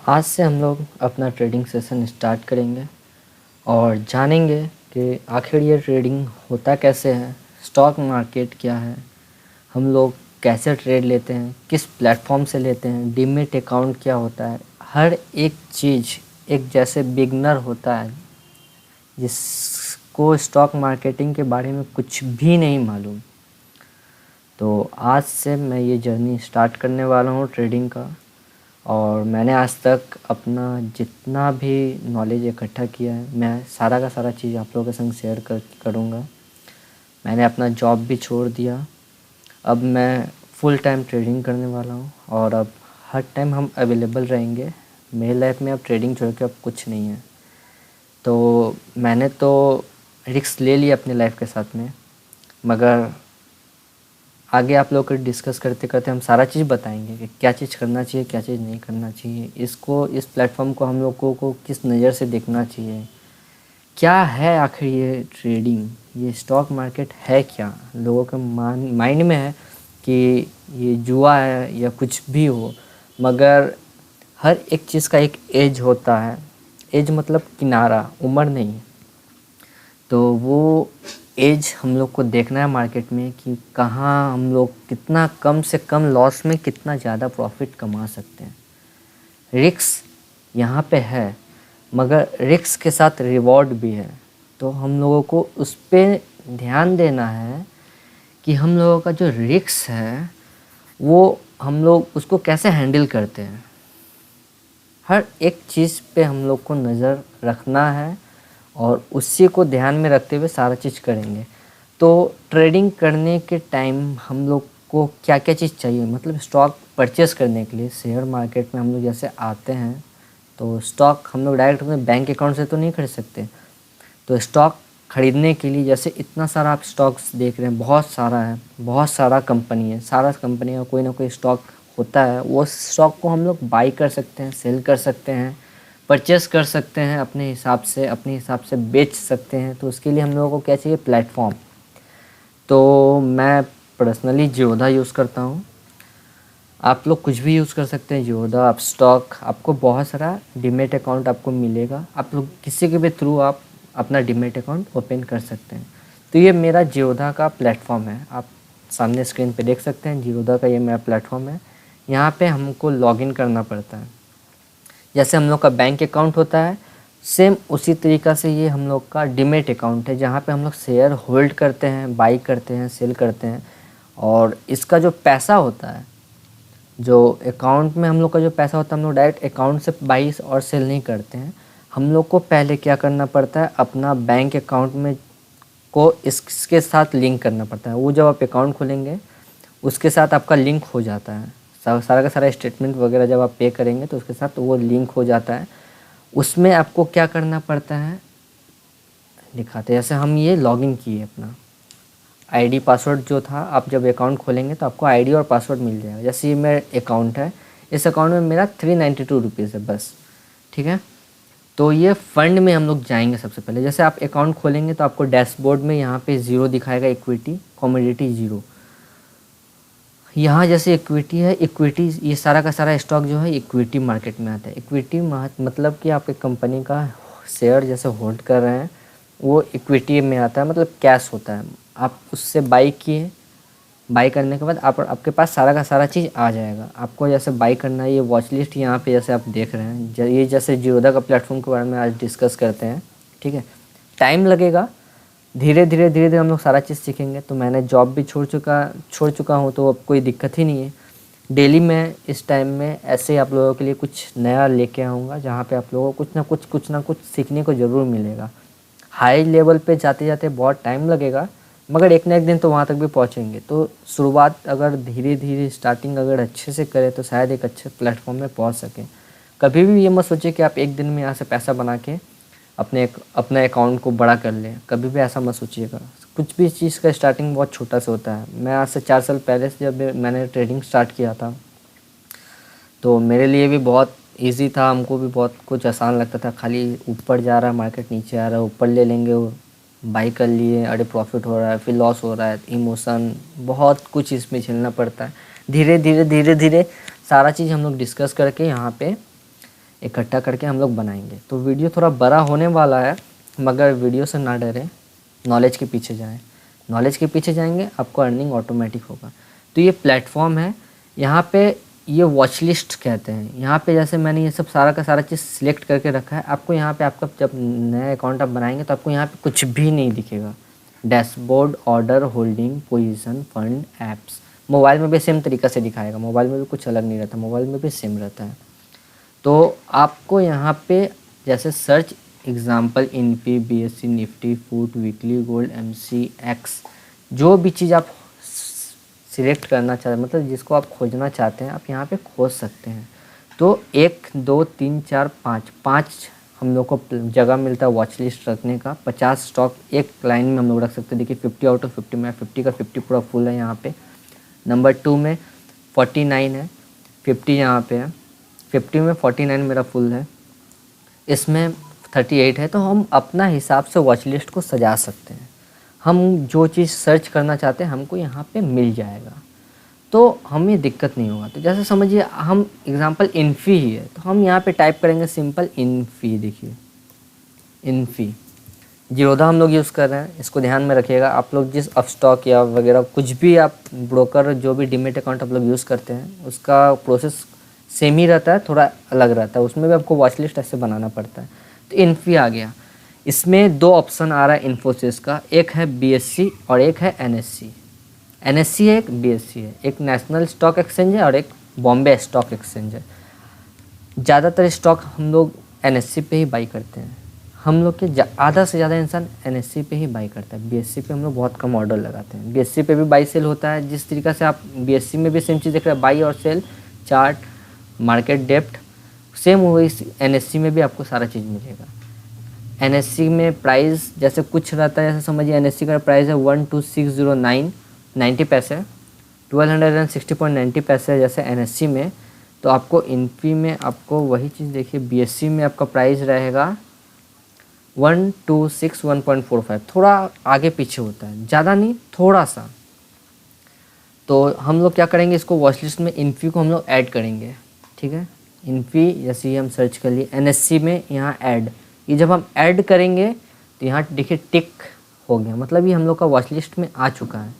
आज से हम लोग अपना ट्रेडिंग सेशन स्टार्ट करेंगे और जानेंगे कि आखिर ये ट्रेडिंग होता कैसे है, स्टॉक मार्केट क्या है, हम लोग कैसे ट्रेड लेते हैं, किस प्लेटफॉर्म से लेते हैं, डीमैट अकाउंट क्या होता है। हर एक चीज़ एक जैसे बिगनर होता है जिसको स्टॉक मार्केटिंग के बारे में कुछ भी नहीं मालूम, तो आज से मैं ये जर्नी स्टार्ट करने वाला हूँ ट्रेडिंग का। और मैंने आज तक अपना जितना भी नॉलेज इकट्ठा किया है मैं सारा का सारा चीज़ आप लोगों के संग शेयर करूँगा। मैंने अपना जॉब भी छोड़ दिया, अब मैं फुल टाइम ट्रेडिंग करने वाला हूँ और अब हर टाइम हम अवेलेबल रहेंगे। मेरी लाइफ में अब ट्रेडिंग छोड़ के अब कुछ नहीं है। तो मैंने तो रिस्क ले लिया अपनी लाइफ के साथ में, मगर आगे आप लोग को डिस्कस करते करते हम सारा चीज़ बताएंगे कि क्या चीज़ करना चाहिए, क्या चीज़ नहीं करना चाहिए, इस प्लेटफॉर्म को हम लोगों को किस नज़र से देखना चाहिए, क्या है आखिर ये ट्रेडिंग, ये स्टॉक मार्केट है क्या। लोगों के माइंड में है कि ये जुआ है या कुछ भी हो, मगर हर एक चीज़ का एक एज होता है। एज मतलब किनारा, उम्र नहीं। तो वो एज हम लोग को देखना है मार्केट में कि कहाँ हम लोग कितना कम से कम लॉस में कितना ज़्यादा प्रॉफिट कमा सकते हैं। रिस्क यहाँ पे है, मगर रिस्क के साथ रिवॉर्ड भी है। तो हम लोगों को उस पर ध्यान देना है कि हम लोगों का जो रिस्क है वो हम लोग उसको कैसे हैंडल करते हैं। हर एक चीज़ पे हम लोग को नज़र रखना है और उसी को ध्यान में रखते हुए सारा चीज़ करेंगे। तो ट्रेडिंग करने के टाइम हम लोग को क्या क्या चीज़ चाहिए, मतलब स्टॉक परचेस करने के लिए शेयर मार्केट में हम लोग जैसे आते हैं तो स्टॉक हम लोग डायरेक्ट अपने बैंक अकाउंट से तो नहीं खरीद सकते। तो स्टॉक खरीदने के लिए जैसे इतना सारा आप स्टॉक्स देख रहे हैं, बहुत सारा है, बहुत सारा कंपनी है, सारा कंपनी का कोई ना कोई स्टॉक होता है। वो स्टॉक को हम लोग बाई कर सकते हैं, सेल कर सकते हैं, परचेस कर सकते हैं, अपने हिसाब से बेच सकते हैं। तो उसके लिए हम लोगों को क्या चाहिए, प्लेटफॉर्म। तो मैं पर्सनली जियोदा यूज़ करता हूँ, आप लोग कुछ भी यूज़ कर सकते हैं। जियोदा, आप स्टॉक, आपको बहुत सारा डीमैट अकाउंट आपको मिलेगा, आप लोग किसी के भी थ्रू आप अपना डीमैट अकाउंट ओपन कर सकते हैं। तो ये मेरा जियोदा का प्लेटफॉर्म है, आप सामने स्क्रीन पे देख सकते हैं। जियोदा का ये मेरा प्लेटफॉर्म है। यहाँ पे हमको लॉगिन करना पड़ता है, जैसे हम लोग का बैंक अकाउंट होता है सेम उसी तरीक़ा से ये हम लोग का डीमैट अकाउंट है, जहाँ पे हम लोग शेयर होल्ड करते हैं, बाई करते हैं, सेल करते हैं। और इसका जो पैसा होता है, जो अकाउंट में हम लोग का जो पैसा होता है, हम लोग डायरेक्ट अकाउंट से बाई और सेल नहीं करते हैं। हम लोग को पहले क्या करना पड़ता है, अपना बैंक अकाउंट में को इसके साथ लिंक करना पड़ता है। वो जब आप अकाउंट खोलेंगे उसके साथ आपका लिंक हो जाता है, सारा का सारा स्टेटमेंट वगैरह जब आप पे करेंगे तो उसके साथ वो लिंक हो जाता है। उसमें आपको क्या करना पड़ता है दिखाते हैं। जैसे हम ये लॉगिन किए, अपना आईडी पासवर्ड जो था, आप जब अकाउंट खोलेंगे तो आपको आईडी और पासवर्ड मिल जाएगा। जैसे ये मेरा अकाउंट है, इस अकाउंट में मेरा 392 रुपीज़ है बस, ठीक है। तो ये फ़ंड में हम लोग जाएंगे सबसे पहले। जैसे आप अकाउंट खोलेंगे तो आपको डैशबोर्ड में यहाँ पे ज़ीरो दिखाएगा, इक्विटी, कमोडिटी ज़ीरो। यहाँ जैसे इक्विटी है, इक्विटी ये सारा का सारा स्टॉक जो है इक्विटी मार्केट में आता है। इक्विटी मतलब कि आप एक कंपनी का शेयर जैसे होल्ड कर रहे हैं, वो इक्विटी में आता है, मतलब कैश होता है। आप उससे बाई किए, बाई करने के बाद आपके पास सारा का सारा चीज़ आ जाएगा। आपको जैसे बाई करना है, ये वॉच लिस्ट यहाँ पे जैसे आप देख रहे हैं, ये जैसे जियोदा का प्लेटफॉर्म के बारे में आज डिस्कस करते हैं, ठीक है। टाइम लगेगा, धीरे धीरे हम लोग सारा चीज़ सीखेंगे। तो मैंने जॉब भी छोड़ चुका हूँ, तो अब कोई दिक्कत ही नहीं है। डेली मैं इस टाइम में ऐसे आप लोगों के लिए कुछ नया लेके आऊँगा, जहाँ पे आप लोगों को कुछ ना कुछ सीखने को ज़रूर मिलेगा। हाई लेवल पे जाते जाते बहुत टाइम लगेगा, मगर एक ना एक दिन तो वहाँ तक भी पहुँचेंगे। तो शुरुआत अगर धीरे धीरे स्टार्टिंग अगर अच्छे से करें तो शायद एक अच्छे प्लेटफॉर्म में पहुँच सकें। कभी भी ये मत सोचिए कि आप एक दिन में यहाँ से पैसा बना के अपने अकाउंट को बड़ा कर लें, कभी भी ऐसा मत सोचिएगा। कुछ भी चीज़ का स्टार्टिंग बहुत छोटा से होता है। मैं आज से 4 साल पहले से जब मैंने ट्रेडिंग स्टार्ट किया था, तो मेरे लिए भी बहुत इजी था, हमको भी बहुत कुछ आसान लगता था। खाली ऊपर जा रहा है मार्केट, नीचे आ रहा है, ऊपर ले लेंगे, वो बाई कर लिए, अरे प्रॉफिट हो रहा है, फिर लॉस हो रहा है, इमोशन, बहुत कुछ इसमें झेलना पड़ता है। धीरे धीरे सारा चीज़ हम लोग डिस्कस करके यहाँ पे इकट्ठा करके हम लोग बनाएंगे। तो वीडियो थोड़ा बड़ा होने वाला है, मगर वीडियो से ना डरें, नॉलेज के पीछे जाएं। नॉलेज के पीछे जाएंगे, आपको अर्निंग ऑटोमेटिक होगा। तो ये प्लेटफॉर्म है, यहाँ पे ये वॉच लिस्ट कहते हैं। यहाँ पे जैसे मैंने ये सब सारा का सारा चीज़ सिलेक्ट करके रखा है। आपको यहाँ पे आपका जब नया अकाउंट आप बनाएंगे तो आपको यहाँ पे कुछ भी नहीं दिखेगा। Dashboard, order, holding, position, fund, apps. Mobile में भी सेम तरीक़ा से दिखाएगा, मोबाइल में भी कुछ अलग नहीं रहता, मोबाइल में भी सेम रहता है। तो आपको यहाँ पे जैसे search example Infy, BSE Nifty, fut, weekly, gold, MCX, जो भी चीज़ आप सिलेक्ट करना चाहते हैं, मतलब जिसको आप खोजना चाहते हैं, आप यहाँ पे खोज सकते हैं। तो 1 2 3 4 5 हम लोग को जगह मिलता है वॉच लिस्ट रखने का। 50 स्टॉक एक लाइन में हम लोग रख सकते हैं। देखिए 50 आउट ऑफ 50 में 50 का 50 पूरा फुल है यहाँ पे। नंबर 2 में 49 है, 50 यहाँ पे है, 50 में 49 मेरा फुल है, इसमें 38 है। तो हम अपना हिसाब से वॉच लिस्ट को सजा सकते हैं। हम जो चीज़ सर्च करना चाहते हैं हमको यहाँ पे मिल जाएगा, तो हमें दिक्कत नहीं होगा। तो जैसे समझिए हम एग्जांपल इनफी ही है, तो हम यहाँ पे टाइप करेंगे सिंपल इनफी। देखिए इनफी, जीरोधा हम लोग यूज़ कर रहे हैं, इसको ध्यान में रखिएगा। आप लोग जिस अपस्टॉक या वगैरह कुछ भी आप ब्रोकर जो भी डीमेट अकाउंट आप लोग यूज़ करते हैं, उसका प्रोसेस सेम ही रहता है, थोड़ा अलग रहता है। उसमें भी आपको वॉच लिस्ट ऐसे बनाना पड़ता है। तो इनफी आ गया, इसमें 2 ऑप्शन आ रहा है इन्फोसिस का, एक है BSE और एक है NSE। NSE है, एक BSE है, एक नेशनल स्टॉक एक्सचेंज है और एक बॉम्बे स्टॉक एक्सचेंज है। ज़्यादातर स्टॉक हम लोग NSE पे ही बाई करते हैं। हम लोग के आधा से ज़्यादा इंसान NSE पे ही बाई करता है। BSE पे हम लोग बहुत कम ऑर्डर लगाते हैं। BSE पे भी बाई सेल होता है, जिस तरीक़ा से आप BSE में भी सेम चीज़ देख रहे हैं, बाई और sell, chart, market depth, same वही NSE में भी आपको सारा चीज़ मिलेगा। NSE में प्राइस जैसे कुछ रहता है, जैसे समझिए NSE का प्राइस है 12609.90 पैसे, 1260.90 पैसे जैसे NSE में। तो आपको इनफी में आपको वही चीज़ देखिए, BSE में आपका प्राइस रहेगा 1261.45, थोड़ा आगे पीछे होता है, ज़्यादा नहीं, थोड़ा सा। तो हम लोग क्या करेंगे, इसको वॉच लिस्ट में इनफी को हम लोग ऐड करेंगे। ठीक है, इनफी जैसे ही हम सर्च कर लिए, NSE में यहाँ ऐड, ये जब हम ऐड करेंगे तो यहाँ देखिए टिक हो गया, मतलब ये हम लोग का वॉच लिस्ट में आ चुका है।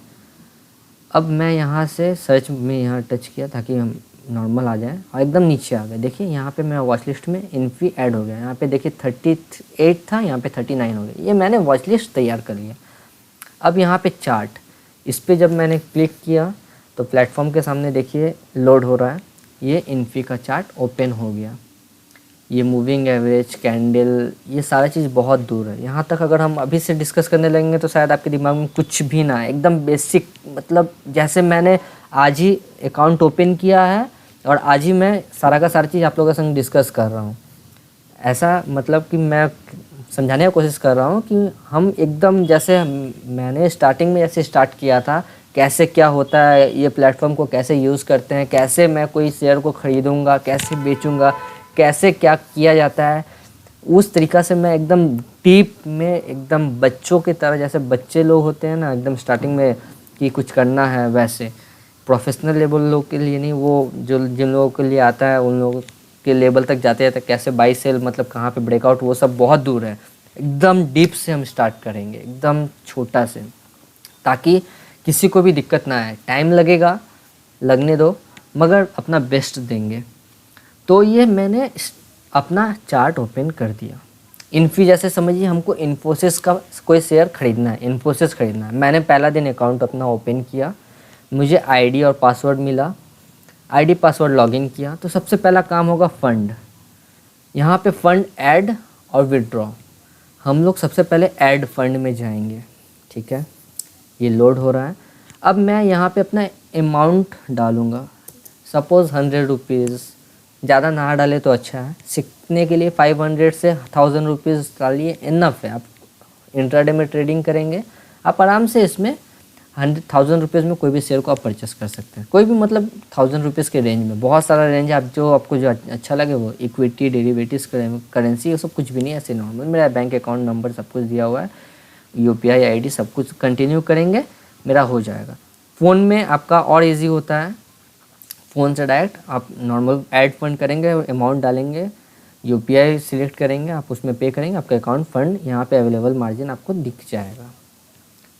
अब मैं यहाँ से सर्च में यहाँ टच किया ताकि हम नॉर्मल आ जाए, और एकदम नीचे आ गए। देखिए यहाँ पे मेरा वॉच लिस्ट में इनफी ऐड हो गया। यहाँ पे देखिए 38 था, यहाँ पे 39 हो गया। ये मैंने वॉच लिस्ट तैयार कर लिया। अब यहाँ पे चार्ट, इस पर जब मैंने क्लिक किया तो प्लेटफॉर्म के सामने देखिए लोड हो रहा है। ये इनफी का चार्ट ओपन हो गया। ये मूविंग एवरेज, कैंडल, ये सारा चीज़ बहुत दूर है। यहाँ तक अगर हम अभी से डिस्कस करने लगेंगे तो शायद आपके दिमाग में कुछ भी ना है, एकदम बेसिक। मतलब जैसे मैंने आज ही अकाउंट ओपन किया है और आज ही मैं सारा का सारा चीज़ आप लोगों के संग डिस्कस कर रहा हूँ। ऐसा मतलब कि मैं समझाने की कोशिश कर रहा हूँ कि हम एकदम जैसे मैंने स्टार्टिंग में जैसे स्टार्ट किया था, कैसे क्या होता है, ये प्लेटफॉर्म को कैसे यूज़ करते हैं, कैसे मैं कोई शेयर को ख़रीदूँगा, कैसे बेचूँगा, कैसे क्या किया जाता है, उस तरीक़ा से मैं एकदम डीप में, एकदम बच्चों की तरह, जैसे बच्चे लोग होते हैं ना एकदम स्टार्टिंग में कि कुछ करना है, वैसे प्रोफेशनल लेवल लोग के लिए नहीं, वो जो जिन लोगों के लिए आता है उन लोगों के लेवल तक जाते जाते कैसे बाई सेल, मतलब कहाँ पे ब्रेकआउट, वो सब बहुत दूर है। एकदम डीप से हम स्टार्ट करेंगे, एकदम छोटा से, ताकि किसी को भी दिक्कत ना आए। टाइम लगेगा, लगने दो, मगर अपना बेस्ट देंगे। तो ये मैंने अपना चार्ट ओपन कर दिया। इनफी जैसे समझिए हमको इन्फोसिस का कोई शेयर ख़रीदना है, इन्फोसिस ख़रीदना है। मैंने पहला दिन अकाउंट अपना ओपन किया, मुझे आईडी और पासवर्ड मिला, आईडी पासवर्ड लॉगिन किया। तो सबसे पहला काम होगा फ़ंड, यहाँ पे फ़ंड ऐड और विड्रॉ। हम लोग सबसे पहले ऐड फंड में जाएंगे। ठीक है, ये लोड हो रहा है। अब मैं यहाँ पे अपना अमाउंट डालूँगा, सपोज़ 100 रुपीज़, ज़्यादा ना डाले तो अच्छा है। सीखने के लिए 500 से 1000 रुपीज़ डालिए, इनफ है। आप इंट्राडे में ट्रेडिंग करेंगे, आप आराम से इसमें 1000 रुपीज़ में कोई भी शेयर को आप परचेस कर सकते हैं, कोई भी, मतलब 1000 रुपीज़ के रेंज में। बहुत सारा रेंज है, आप जो आपको जो अच्छा लगे वो, इक्विटी, डेरिवेटिव्स, करेंसी, ये सब कुछ भी नहीं है, ऐसे नॉर्मल। मेरा बैंक अकाउंट नंबर सब कुछ दिया हुआ है, UPI ID सब कुछ कंटिन्यू करेंगे, मेरा हो जाएगा। फ़ोन में आपका और ईजी होता है, फ़ोन से डायरेक्ट आप नॉर्मल ऐड फंड करेंगे, अमाउंट डालेंगे, यूपीआई सिलेक्ट करेंगे, आप उसमें पे करेंगे, आपका अकाउंट फंड यहाँ पे अवेलेबल मार्जिन आपको दिख जाएगा।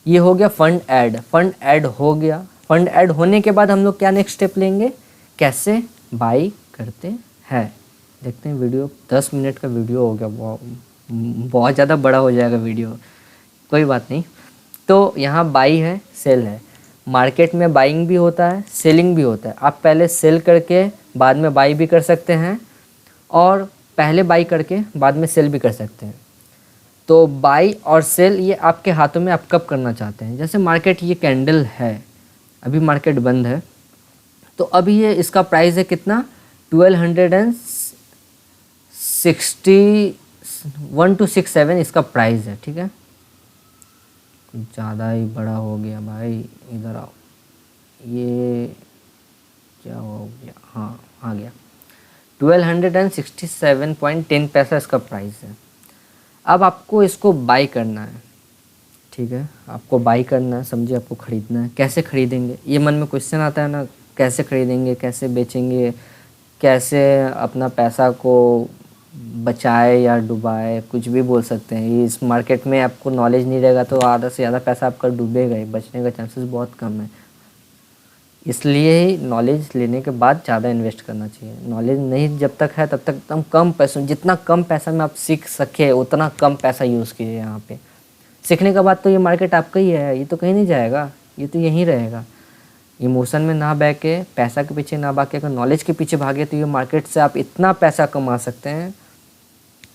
ये हो गया फंड ऐड। फंड ऐड हो गया। फंड ऐड होने के बाद हम लोग क्या नेक्स्ट स्टेप लेंगे, कैसे बाई करते हैं। देखते हैं वीडियो, 10 मिनट का वीडियो हो गया, बहुत ज़्यादा बड़ा हो जाएगा वीडियो, कोई बात नहीं। तो यहाँ बाई है, सेल है। मार्केट में बाइंग भी होता है, सेलिंग भी होता है। आप पहले सेल करके बाद में बाई भी कर सकते हैं, और पहले बाई करके बाद में सेल भी कर सकते हैं। तो बाई और सेल ये आपके हाथों में, आप कब करना चाहते हैं। जैसे मार्केट, ये कैंडल है, अभी मार्केट बंद है, तो अभी ये इसका प्राइस है कितना, 1267 इसका प्राइस है। ठीक है, ज़्यादा ही बड़ा हो गया भाई, इधर आओ, ये क्या हो गया, हाँ आ गया, 1267.10 पैसा इसका प्राइस है। अब आपको इसको बाई करना है। ठीक है, आपको बाई करना है, समझिए आपको ख़रीदना है। कैसे ख़रीदेंगे, ये मन में क्वेश्चन आता है ना, कैसे ख़रीदेंगे, कैसे बेचेंगे, कैसे अपना पैसा को बचाए या डुबाए, कुछ भी बोल सकते हैं। इस मार्केट में आपको नॉलेज नहीं रहेगा तो आधा से ज़्यादा पैसा आपका डूबेगा ही, बचने का चांसेस बहुत कम है। इसलिए ही नॉलेज लेने के बाद ज़्यादा इन्वेस्ट करना चाहिए। नॉलेज नहीं जब तक है तब तक एकदम कम पैसों, जितना कम पैसा में आप सीख सके उतना कम पैसा यूज़ कीजिए। यहाँ पे सीखने के बाद तो ये मार्केट आपका ही है, ये तो कहीं नहीं जाएगा, ये तो यहीं रहेगा। इमोशन में ना बह के, पैसा के पीछे ना भाग के, अगर नॉलेज के पीछे भागे तो ये मार्केट से आप इतना पैसा कमा सकते हैं,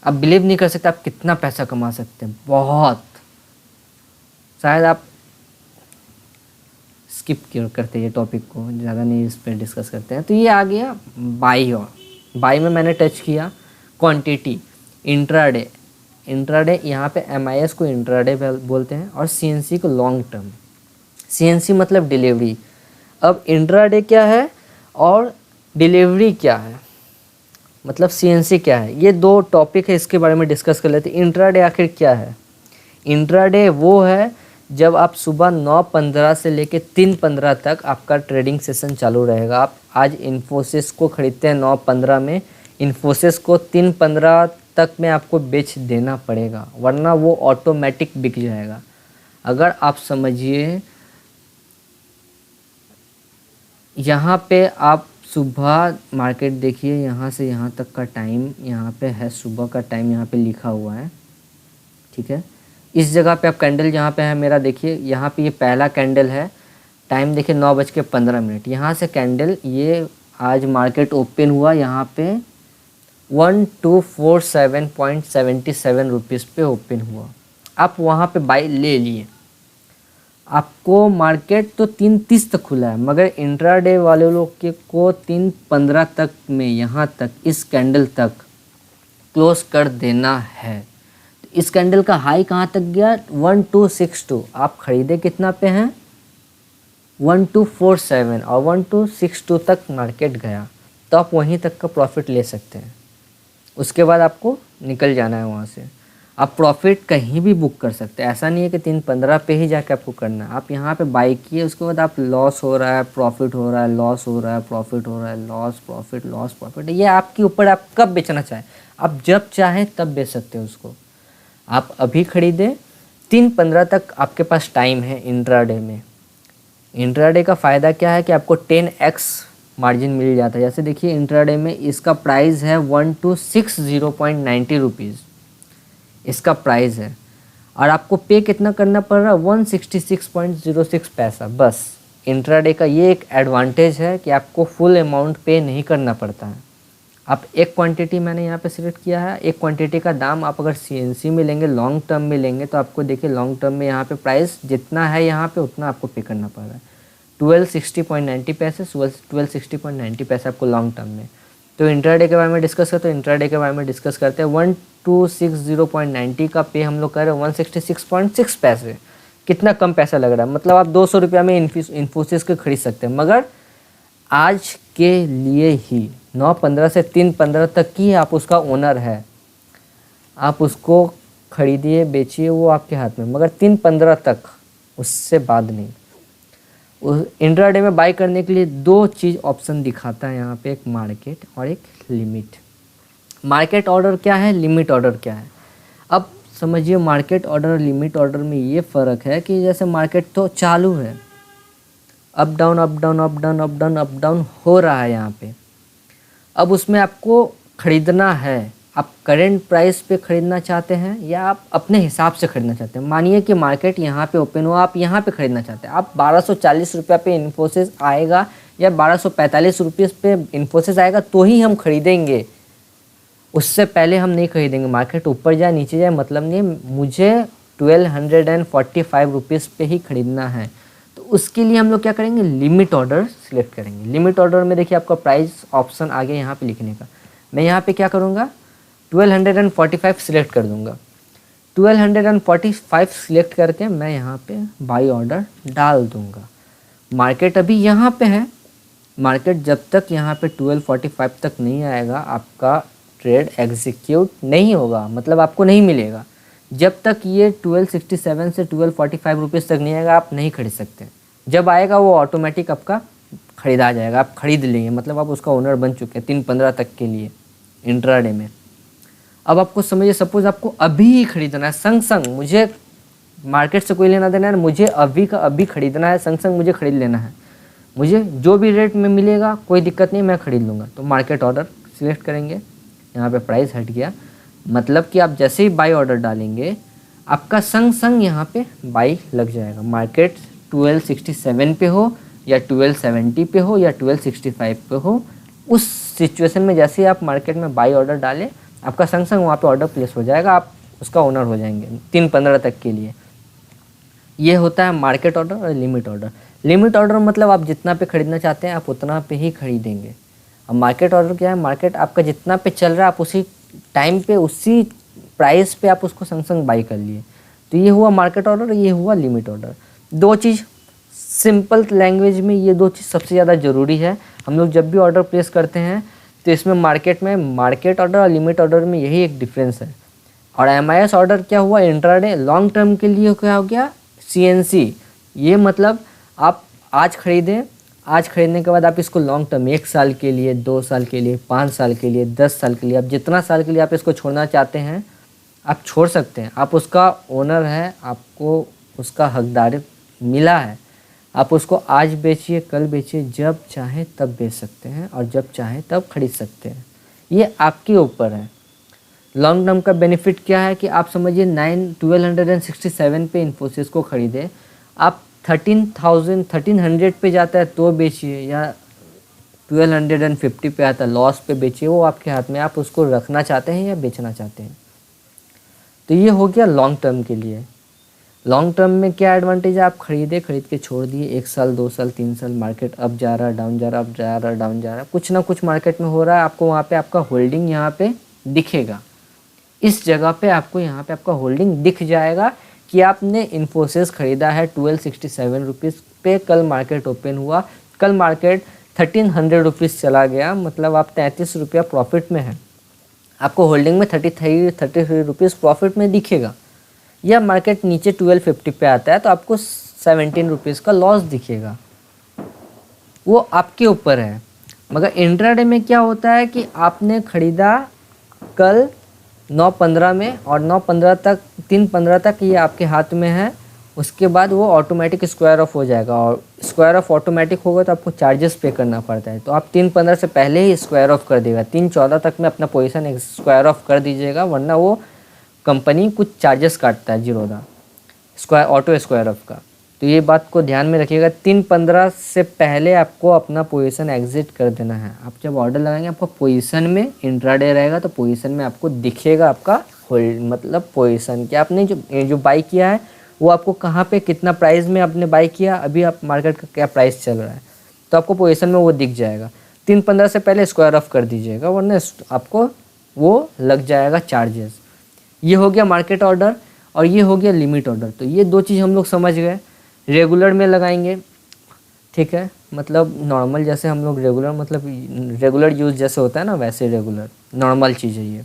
आप बिलीव नहीं कर सकते आप कितना पैसा कमा सकते हैं। बहुत, शायद आप स्किप करते ये टॉपिक को, ज़्यादा नहीं इस पर डिस्कस करते हैं। तो ये आ गया बाई। और बाई में मैंने टच किया क्वांटिटी, इंट्राडे। इंट्राडे यहाँ पे MIS को इंट्राडे बोलते हैं, और CNC को लॉन्ग टर्म। CNC मतलब डिलीवरी। अब इंट्राडे क्या है और डिलीवरी क्या है, मतलब CNC क्या है, ये दो टॉपिक है, इसके बारे में डिस्कस कर लेते हैं। इंट्राडे आखिर क्या है। इंट्राडे वो है जब आप सुबह 9:15 से लेके 3:15 तक आपका ट्रेडिंग सेशन चालू रहेगा। आप आज इन्फोसिस को ख़रीदते हैं 9:15 में, इन्फोसिस को 3:15 तक में आपको बेच देना पड़ेगा, वरना वो ऑटोमेटिक बिक जाएगा। अगर आप समझिए, यहाँ पे आप सुबह मार्केट देखिए, यहाँ से यहाँ तक का टाइम यहाँ पे है, सुबह का टाइम यहाँ पे लिखा हुआ है। ठीक है, इस जगह पे आप कैंडल जहाँ पे है मेरा, देखिए यहाँ पे ये पहला कैंडल है, टाइम देखिए 9:15। यहाँ से कैंडल, ये आज मार्केट ओपन हुआ यहाँ पे 1247.77 रुपीज़ पे ओपन हुआ। आप वहाँ पे बाई ले लिए, आपको मार्केट तो 3:30 तक खुला है, मगर इंट्राडे वाले लोग के को 3:15 तक में, यहाँ तक इस कैंडल तक क्लोज कर देना है। तो इस कैंडल का हाई कहाँ तक गया, 1262। आप ख़रीदे कितना पे हैं, 1247, और 1262 तक मार्केट गया, तो आप वहीं तक का प्रॉफिट ले सकते हैं। उसके बाद आपको निकल जाना है वहाँ से। आप प्रॉफिट कहीं भी बुक कर सकते हैं, ऐसा नहीं है कि 3:15 पे ही जाके आपको करना है। आप यहाँ पे बाई किए, उसके बाद आप लॉस हो रहा है, प्रॉफिट हो रहा है, लॉस हो रहा है, प्रॉफिट हो रहा है, लॉस प्रॉफिट लॉस प्रॉफिट, ये आपके ऊपर, आप कब बेचना चाहें। आप जब चाहें तब बेच सकते हैं उसको। आप अभी ख़रीदें, 3:15 तक आपके पास टाइम है इंट्राडे में। इंट्राडे का फ़ायदा क्या है कि आपको 10x मार्जिन मिल जाता है। जैसे देखिए इंट्राडे में इसका प्राइस है 1260.90 रुपीज़, इसका प्राइस है, और आपको पे कितना करना पड़ रहा है, 166.06 पैसा बस। इंट्राडे का ये एक एडवांटेज है कि आपको फुल अमाउंट पे नहीं करना पड़ता है। आप एक क्वांटिटी मैंने यहाँ पे सिलेक्ट किया है, एक क्वांटिटी का दाम आप अगर CNC में लेंगे, लॉन्ग टर्म में लेंगे, तो आपको देखिए लॉन्ग टर्म में यहाँ पे प्राइस जितना है यहाँ पे उतना आपको पे करना पड़ रहा है, 1260.90 पैसे, 1260.90 पैसे आपको लॉन्ग टर्म में। तो इंट्राडे के बारे में डिस्कस करते हैं, इंट्राडे के बारे में डिस्कस करते हैं। 1260.90 का पे हम लोग कर रहे हैं 166.6 पैसे। कितना कम पैसा लग रहा है, मतलब आप 200 रुपया में इन्फोसिस के खरीद सकते हैं, मगर आज के लिए ही 9:15 से 3:15 तक की आप उसका ओनर है। आप उसको खरीदिए बेचिए, वो आपके हाथ में, मगर 3:15 तक, उससे बाद नहीं। उस इंट्राडे में बाई करने के लिए दो चीज़ ऑप्शन दिखाता है यहाँ पे, एक मार्केट और एक लिमिट। मार्केट ऑर्डर क्या है, लिमिट ऑर्डर क्या है। अब समझिए मार्केट ऑर्डर और लिमिट ऑर्डर में ये फ़र्क है कि जैसे मार्केट तो चालू है, up down up down up down up down up down हो रहा है यहाँ पे। अब उसमें आपको ख़रीदना है, आप करेंट प्राइस पे ख़रीदना चाहते हैं या आप अपने हिसाब से ख़रीदना चाहते हैं। मानिए कि मार्केट यहाँ पे ओपन हुआ, आप यहाँ पे ख़रीदना चाहते हैं, आप 1240 रुपये पे इन्फोसिस आएगा या 1245 रुपये पे इन्फोसिस आएगा तो ही हम ख़रीदेंगे, उससे पहले हम नहीं खरीदेंगे। मार्केट ऊपर जाए नीचे जाए मतलब नहीं, मुझे 1245 रुपीज़ पे ही ख़रीदना है। तो उसके लिए हम लोग क्या करेंगे, लिमिट ऑर्डर सिलेक्ट करेंगे। लिमिट ऑर्डर में देखिए आपका प्राइस ऑप्शन आ गया यहाँ पे लिखने का। मैं यहाँ पे क्या करूँगा, 1245 सिलेक्ट कर दूँगा। 1245 सिलेक्ट करके मैं यहाँ पे बाई ऑर्डर डाल दूँगा। मार्केट अभी यहाँ पे है, मार्केट जब तक यहाँ पे 1245 तक नहीं आएगा आपका ट्रेड एग्जीक्यूट नहीं होगा, मतलब आपको नहीं मिलेगा। जब तक ये 1267 से 1245 रुपीज़ तक नहीं आएगा आप नहीं खरीद सकते। जब आएगा वो ऑटोमेटिक आपका ख़रीदा जाएगा, आप खरीद लेंगे, मतलब आप उसका ओनर बन चुके हैं 3:15 तक के लिए इंट्राडे में। अब आपको समझिए, सपोज़ आपको अभी ही खरीदना है, संग संग, मुझे मार्केट से कोई लेना देना है, मुझे अभी का अभी खरीदना है, संग संग मुझे ख़रीद लेना है, मुझे जो भी रेट में मिलेगा कोई दिक्कत नहीं, मैं ख़रीद लूँगा। तो मार्केट ऑर्डर सिलेक्ट करेंगे, यहाँ पे प्राइस हट गया, मतलब कि आप जैसे ही बाई ऑर्डर डालेंगे आपका संग संग यहाँ पे बाई लग जाएगा। मार्केट 1267 पे हो या 1270 पे हो या 1265 पे हो, उस सिचुएशन में जैसे ही आप मार्केट में बाई ऑर्डर डालें आपका संग संग वहाँ पे ऑर्डर प्लेस हो जाएगा, आप उसका ओनर हो जाएंगे 3:15 तक के लिए। ये होता है मार्केट ऑर्डर और लिमिट ऑर्डर। लिमिट ऑर्डर मतलब आप जितना पे ख़रीदना चाहते हैं आप उतना पे ही खरीदेंगे। अब मार्केट ऑर्डर क्या है, मार्केट आपका जितना पे चल रहा है आप उसी टाइम पे उसी प्राइस पे आप उसको संग संग बाई कर लिए। तो ये हुआ मार्केट ऑर्डर, ये हुआ लिमिट ऑर्डर। दो चीज़ सिंपल लैंग्वेज में, ये दो चीज़ सबसे ज़्यादा ज़रूरी है। हम लोग जब भी ऑर्डर प्लेस करते हैं तो इसमें मार्केट ऑर्डर और लिमिट ऑर्डर में यही एक डिफरेंस है। और MIS ऑर्डर क्या हुआ, इंट्राडे लॉन्ग टर्म के लिए क्या हो गया, CNC। ये मतलब आप आज खरीदें, आज खरीदने के बाद आप इसको लॉन्ग टर्म 1 साल के लिए, 2 साल के लिए, 5 साल के लिए, 10 साल के लिए, आप जितना साल के लिए आप इसको छोड़ना चाहते हैं आप छोड़ सकते हैं। आप उसका ओनर है, आपको उसका हकदार मिला है, आप उसको आज बेचिए, कल बेचिए, जब चाहे तब बेच सकते हैं और जब चाहे तब खरीद सकते हैं। ये आपके ऊपर है। लॉन्ग टर्म का बेनिफिट क्या है कि आप समझिए 1267 पे इन्फोसिस को ख़रीदे, आप 1300 पे जाता है तो बेचिए, या 1250 पे आता है लॉस पे बेचिए, वो आपके हाथ में, आप उसको रखना चाहते हैं या बेचना चाहते हैं। तो ये हो गया लॉन्ग टर्म के लिए। लॉन्ग टर्म में क्या एडवांटेज है, आप खरीद के छोड़ दिए, 1 साल 2 साल 3 साल मार्केट अप जा रहा, डाउन जा रहा, अप जा रहा, डाउन जा रहा, कुछ ना कुछ मार्केट में हो रहा है, आपको वहाँ पे आपका होल्डिंग यहाँ पे दिखेगा। इस जगह पे आपको यहाँ पे आपका होल्डिंग दिख जाएगा कि आपने इन्फोसिस ख़रीदा है 1267 रुपीज़ पे, कल मार्केट ओपन हुआ, कल मार्केट 1300 रुपीज़ चला गया, मतलब आप 33 रुपया प्रॉफिट में हैं, आपको होल्डिंग में 33 रुपीज़ प्रॉफिट में दिखेगा। या मार्केट नीचे 1250 पे आता है तो आपको 17 रुपीज़ का लॉस दिखेगा, वो आपके ऊपर है। मगर इंट्राडे में क्या होता है कि आपने ख़रीदा कल 9:15 में और 9:15 तक 3:15 तक ये आपके हाथ में है, उसके बाद वो ऑटोमेटिक स्क्वायर ऑफ हो जाएगा, और स्क्वायर ऑफ ऑटोमेटिक होगा तो आपको चार्जेस पे करना पड़ता है। तो आप 3:15 से पहले ही स्क्वायर ऑफ कर देगा, 3:14 तक में अपना पोजीशन स्क्वायर ऑफ कर दीजिएगा, वरना वो कंपनी कुछ चार्जेस काटता है जीरोधा ऑटो स्क्वायर ऑफ का। तो ये बात को ध्यान में रखिएगा, 3:15 से पहले आपको अपना पोजीशन एग्जिट कर देना है। आप जब ऑर्डर लगाएंगे आपको पोजीशन में इंट्राडे रहेगा तो पोजीशन में आपको दिखेगा आपका होल्ड, मतलब पोजीशन कि आपने जो बाई किया है वो आपको कहाँ पे कितना प्राइस में आपने बाई किया, अभी आप मार्केट का क्या प्राइस चल रहा है, तो आपको पोजीशन में वो दिख जाएगा। 3:15 से पहले स्क्वायर ऑफ कर दीजिएगा, वरना आपको वो लग जाएगा चार्जेस। ये हो गया मार्केट ऑर्डर और ये हो गया लिमिट ऑर्डर। तो ये दो चीज़ हम लोग समझ गए। रेगुलर में लगाएंगे, ठीक है, मतलब नॉर्मल जैसे हम लोग रेगुलर, मतलब रेगुलर यूज़ जैसे होता है ना, वैसे रेगुलर नॉर्मल चीज़ है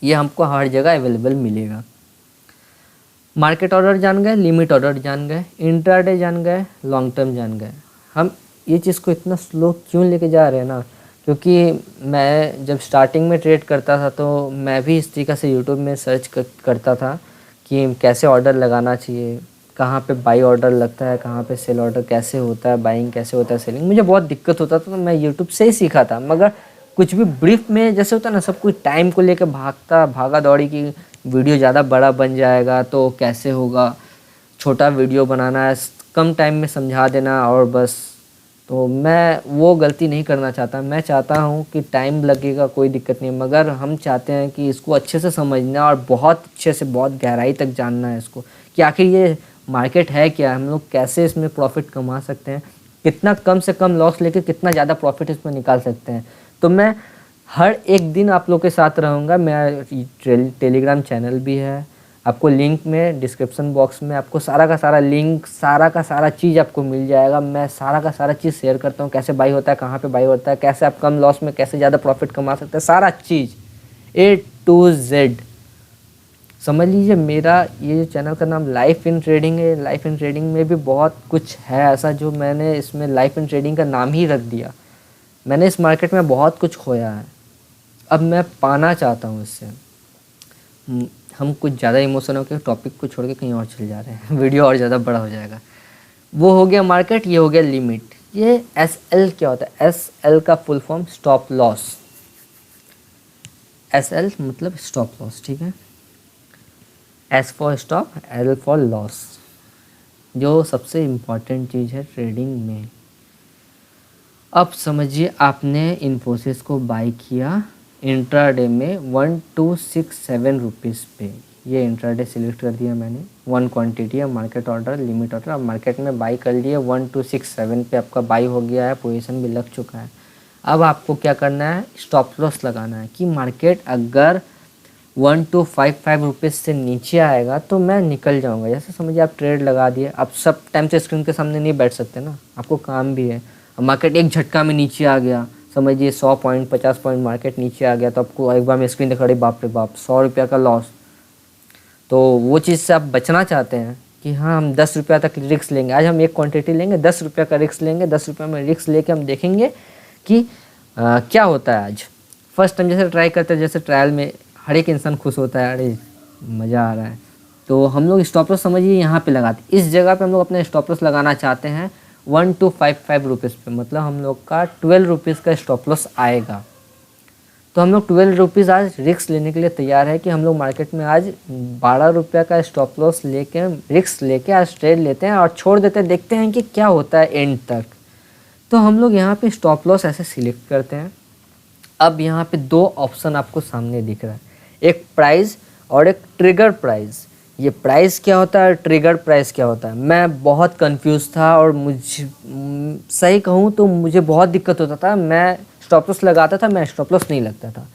ये हमको हर जगह अवेलेबल मिलेगा। मार्केट ऑर्डर जान गए, लिमिट ऑर्डर जान गए, इंट्राडे जान गए, लॉन्ग टर्म जान गए। हम ये चीज़ को इतना स्लो क्यों लेके जा रहे हैं ना, क्योंकि मैं जब स्टार्टिंग में ट्रेड करता था तो मैं भी इस तरीक़े से यूट्यूब में सर्च करता था कि कैसे ऑर्डर लगाना चाहिए, कहाँ पे बाई ऑर्डर लगता है, कहाँ पे सेल ऑर्डर कैसे होता है, बाइंग कैसे होता है, सेलिंग। मुझे बहुत दिक्कत होता था तो मैं यूट्यूब से ही सीखा था। मगर कुछ भी ब्रीफ में जैसे होता है ना, सब कुछ टाइम को लेकर भागा दौड़ी की वीडियो ज़्यादा बड़ा बन जाएगा तो कैसे होगा, छोटा वीडियो बनाना है, कम टाइम में समझा देना और बस। तो मैं वो गलती नहीं करना चाहता। मैं चाहता हूँ कि टाइम लगेगा कोई दिक्कत नहीं, मगर हम चाहते हैं कि इसको अच्छे से समझना और बहुत अच्छे से बहुत गहराई तक जानना है इसको, कि आखिर ये मार्केट है क्या, हम लोग कैसे इसमें प्रॉफिट कमा सकते हैं, कितना कम से कम लॉस लेके कितना ज़्यादा प्रॉफिट इसमें निकाल सकते हैं। तो मैं हर एक दिन आप लोग के साथ रहूँगा। मेरा टेलीग्राम चैनल भी है, आपको लिंक में डिस्क्रिप्शन बॉक्स में आपको सारा का सारा लिंक, सारा का सारा चीज़ आपको मिल जाएगा। मैं सारा का सारा चीज़ शेयर करता हूँ, कैसे बाई होता है, कहाँ पे बाई होता है, कैसे आप कम लॉस में कैसे ज़्यादा प्रॉफिट कमा सकते हैं, सारा चीज़ A to Z। समझ लीजिए मेरा ये जो चैनल का नाम लाइफ इन ट्रेडिंग है। लाइफ इन ट्रेडिंग में भी बहुत कुछ है ऐसा जो मैंने इसमें लाइफ इन ट्रेडिंग का नाम ही रख दिया। मैंने इस मार्केट में बहुत कुछ खोया है, अब मैं पाना चाहता हूँ इससे। हम कुछ ज़्यादा इमोशनल के टॉपिक को छोड़ के कहीं और चले जा रहे हैं, वीडियो और ज़्यादा बड़ा हो जाएगा। वो हो गया मार्केट, ये हो गया लिमिट। ये SL क्या होता है? SL का full form stop loss. SL मतलब स्टॉप लॉस, ठीक है। S for stop, L for loss. जो सबसे इम्पॉर्टेंट चीज़ है ट्रेडिंग में। अब समझिए आपने इन्फोसिस को बाई किया इंट्राडे में 1267 रुपीज़ पे। ये इंट्राडे सिलेक्ट कर दिया मैंने, वन क्वांटिटी है, मार्केट ऑर्डर, लिमिट ऑर्डर। अब मार्केट में बाई कर लिए 1267 पे आपका बाई हो गया है, पोजीशन भी लग चुका है। अब आपको क्या करना है? स्टॉप लॉस लगाना है कि मार्केट अगर 1255 रुपीज़ से नीचे आएगा तो मैं निकल जाऊंगा। जैसे समझिए आप ट्रेड लगा दिए, आप सब टाइम से स्क्रीन के सामने नहीं बैठ सकते ना, आपको काम भी है। अब मार्केट एक झटका में नीचे आ गया, समझिए 100 पॉइंट 50 पॉइंट मार्केट नीचे आ गया, तो आपको एक बार में स्क्रीन दिखा रही, बाप रे बाप 100 रुपया का लॉस। तो वो चीज़ से आप बचना चाहते हैं कि हाँ हम 10 रुपया तक रिस्क लेंगे। आज हम एक क्वांटिटी लेंगे, 10 रुपया का रिस्क लेंगे, 10 रुपये में रिस्क लेके हम देखेंगे कि क्या होता है। आज फर्स्ट टाइम जैसे ट्राई करते हैं, जैसे ट्रायल में हर एक इंसान खुश होता है, अरे मज़ा आ रहा है। तो हम लोग स्टॉप लॉस समझिए यहाँ पे लगाते, इस जगह पे हम लोग अपने स्टॉप लॉस लगाना चाहते हैं 1255 रुपीज़ पे, मतलब हम लोग का 12 रुपीज़ का स्टॉप लॉस आएगा। तो हम लोग 12 रुपीज़ आज रिस्क लेने के लिए तैयार है कि हम लोग मार्केट में आज 12 रुपये का स्टॉप लॉस लेके रिस्क लेके आज ट्रेड लेते हैं और छोड़ देते हैं, देखते हैं कि क्या होता है एंड तक। तो हम लोग यहाँ पे स्टॉप लॉस ऐसे सिलेक्ट करते हैं। अब यहाँ पे दो ऑप्शन आपको सामने दिख रहा है, एक प्राइस और एक ट्रिगर प्राइस। ये प्राइस क्या होता है, ट्रिगर प्राइस क्या होता है? मैं बहुत कंफ्यूज था और सही कहूँ तो मुझे बहुत दिक्कत होता था। मैं स्टॉप लॉस लगाता था, मैं स्टॉप लॉस नहीं लगता था,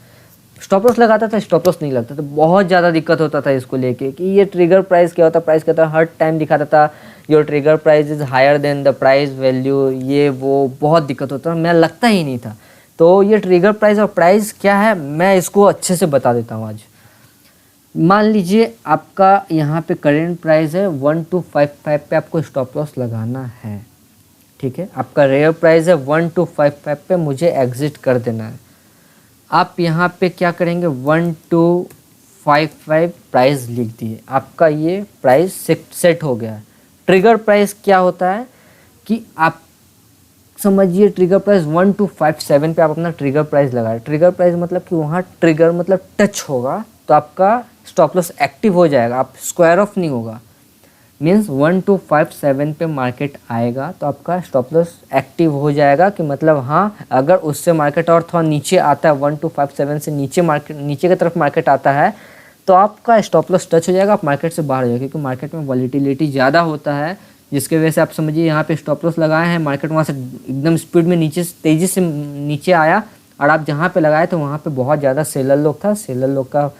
स्टॉप लॉस लगाता था, स्टॉप लॉस नहीं लगता था। बहुत ज़्यादा दिक्कत होता था इसको लेके कि ये ट्रिगर प्राइस क्या होता है, प्राइस क्या होता है। हर टाइम दिखाता था your trigger price is higher than the price value, ये वो बहुत दिक्कत होता था, मैं लगता ही नहीं था। तो ये ट्रिगर प्राइस और प्राइस क्या है, मैं इसको अच्छे से बता देता हूँ आज। मान लीजिए आपका यहाँ पे करेंट प्राइस है 1255 पे, आपको स्टॉप लॉस लगाना है, ठीक है। आपका रेयर प्राइस है 1255 पे, मुझे एग्जिट कर देना है। आप यहाँ पे क्या करेंगे, 1255 प्राइस लिख दिए, आपका ये प्राइस सेट हो गया है। ट्रिगर प्राइस क्या होता है कि आप समझिए ट्रिगर प्राइस 1257 पे आप अपना ट्रिगर प्राइस लगाए। ट्रिगर प्राइस मतलब कि वहाँ ट्रिगर मतलब टच होगा तो आपका स्टॉप लॉस एक्टिव हो जाएगा, आप स्क्वायर ऑफ नहीं होगा। मीन्स 1257 पे मार्केट आएगा तो आपका स्टॉप लॉस एक्टिव हो जाएगा कि मतलब हाँ, अगर उससे मार्केट और थोड़ा नीचे आता है, 1257 से नीचे मार्केट, नीचे की तरफ मार्केट आता है तो आपका स्टॉप लॉस टच हो जाएगा, आप मार्केट से बाहर हो जाएगा। क्योंकि मार्केट में वॉलीटिलिटी ज़्यादा होता है, जिसके वजह से आप समझिए यहाँ पे स्टॉप लॉस लगाए हैं, मार्केट वहाँ से एकदम स्पीड में नीचे तेज़ी से नीचे आया और आप जहाँ पे लगाए तो वहाँ पे बहुत ज़्यादा सेलर लोग था, सेलर लोग का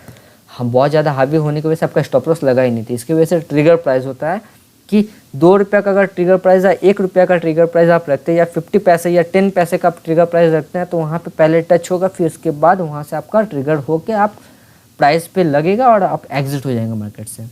बहुत ज़्यादा हावी होने की वजह से आपका स्टॉप लॉस लगा ही नहीं थी। इसकी वजह से ट्रिगर प्राइस होता है कि 2 रुपये का अगर ट्रिगर प्राइस है, 1 रुपये का ट्रिगर प्राइस आप रखते हैं या 50 पैसे या 10 पैसे का ट्रिगर प्राइस रखते हैं तो वहाँ पे पहले टच होगा, फिर उसके बाद वहाँ से आपका ट्रिगर होके आप प्राइस पे लगेगा और आप एग्जिट हो जाएंगे मार्केट से।